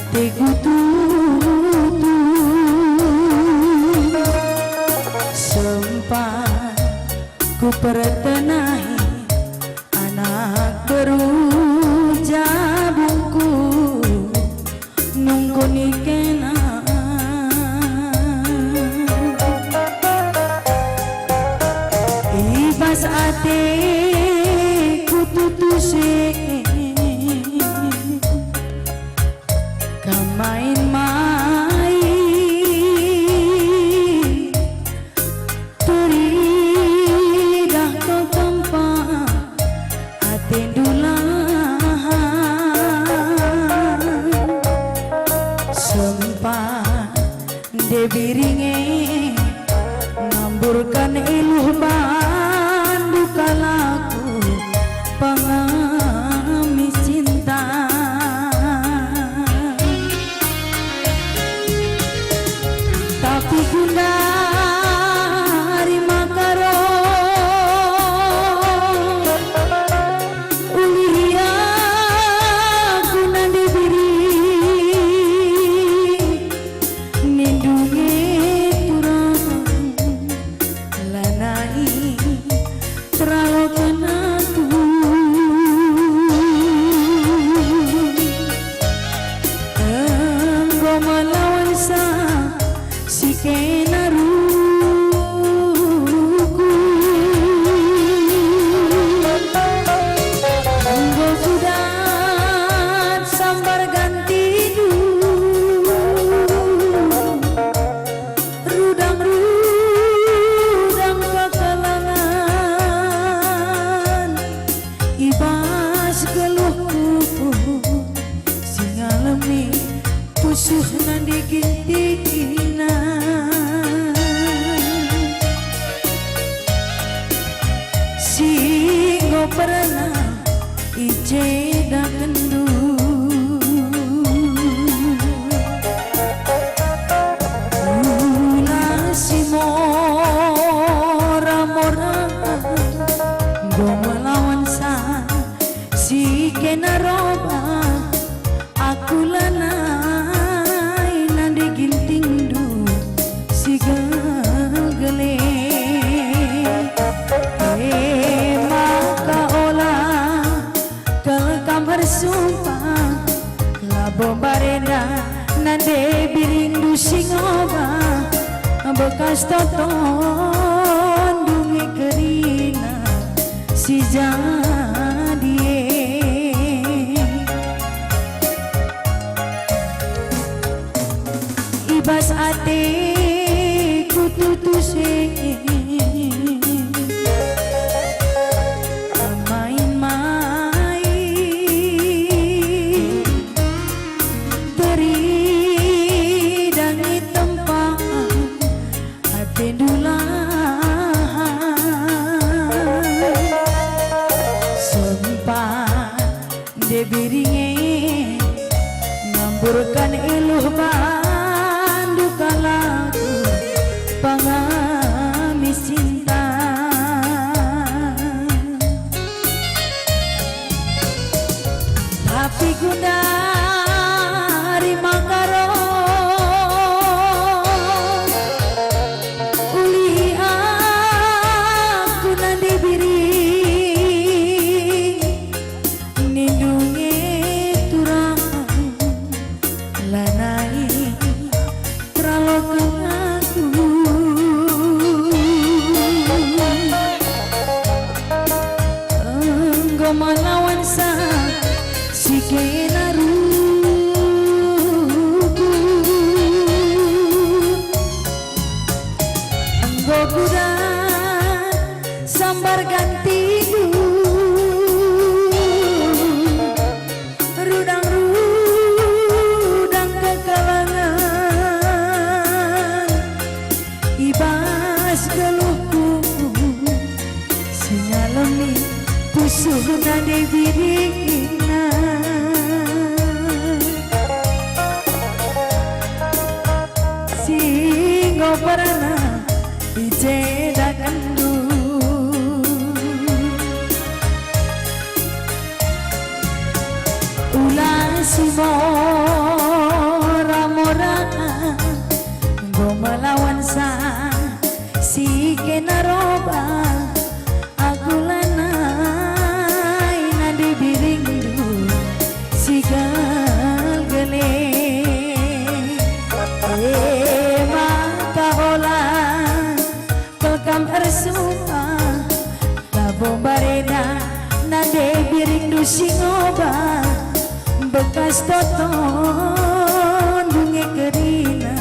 hatiku tutu sempat ku pertenahi anak berujabungku nunggu nikena ibas ate ku tutuse main-main teridah kau tempat hati dulan sempat debiringe ngamburkan iluh bandu kalaku pengamis cinta tapi guna hari makaro ulia guna diberi nindungi turang lanai terlalu kenatu engkau melawan si kenaruku engkau sudah sambar ganti rudang-rudang kekalangan ibas geluhku singalemi pusuh nandi gintina singo pernah ijeda kendu ula si mora-mora go melawan sa si kenaroba aku lanai nandi ginting du si gele maka olah ke kamar sumpah labo barena nande birindu singoba bekas toton dungi kerina si jadie ibas ate ku tutuse main-main teridangi tempat hati dulan sempat debiringe ngamburkan iluh bandu kalaku pengamis cinta tapi guna hari makaro uli aku nanti biri nindungi turang lanai terlalu kenatu engkau melawan sa si kenaruku engkau kuda sambar ganti rudang-rudang kekalangan ibas geluhku sinyalemi pusuh nade birikina singo pernah ijeda kendu ulah si toton bunga kerina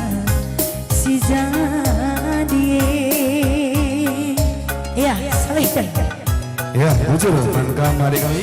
si jadi ya selesai ya bujur mangga mari kami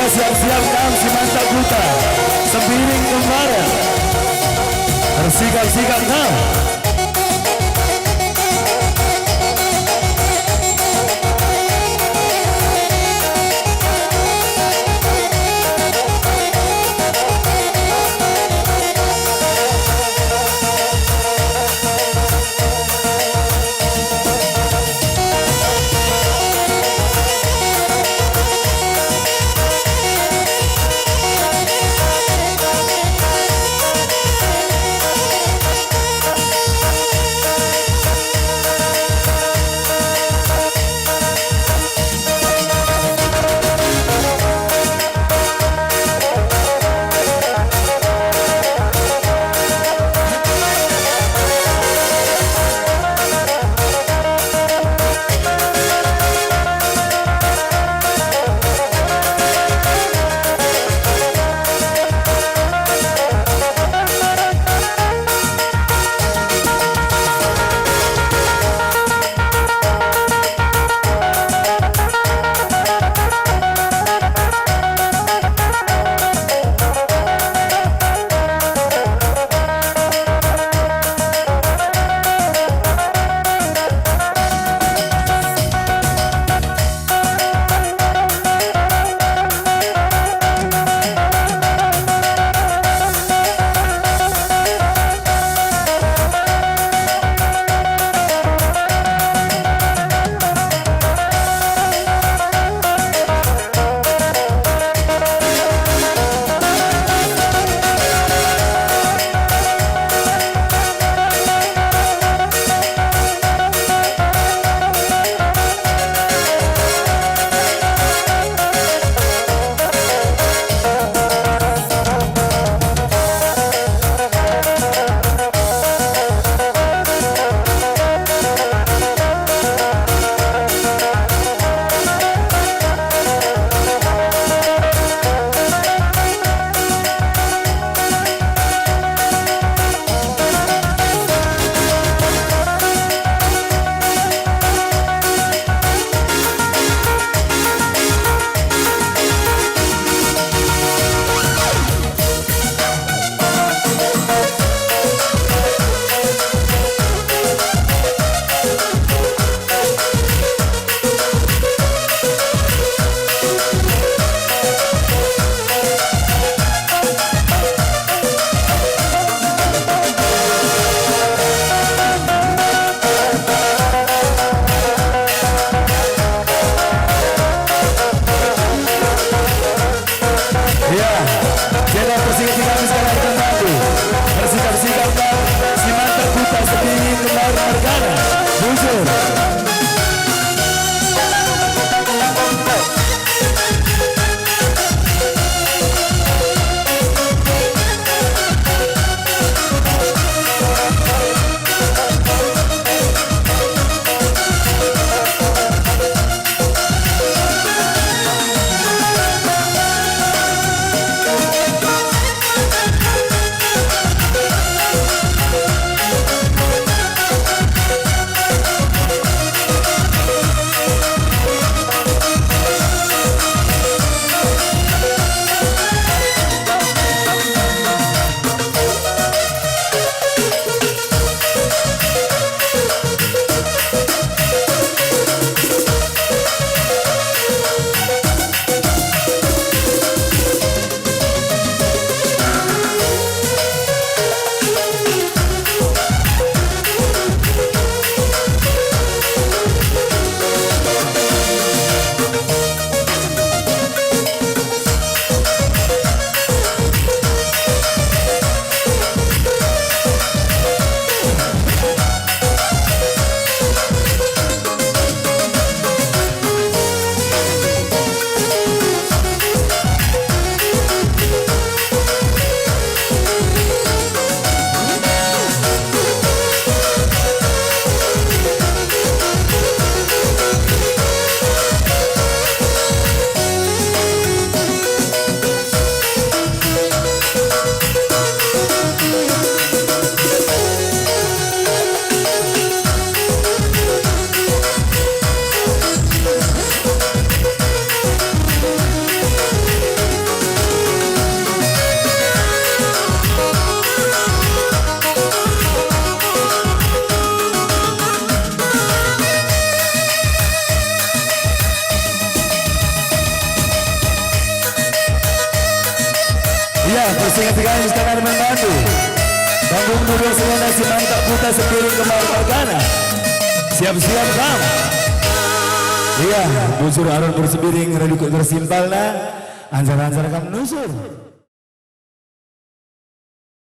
siap-siap kang si mantap buta sembiring kemarin bersikap-sikap kang Ya, bersingkat sekali setengah membantu. Bandung Dua Selena si mantap buta sepiring kemar Morgana. Siap-siap kam. Iya, bujur arun bersebiring redukut tersimpal na. Anjar-anjar kam nusur.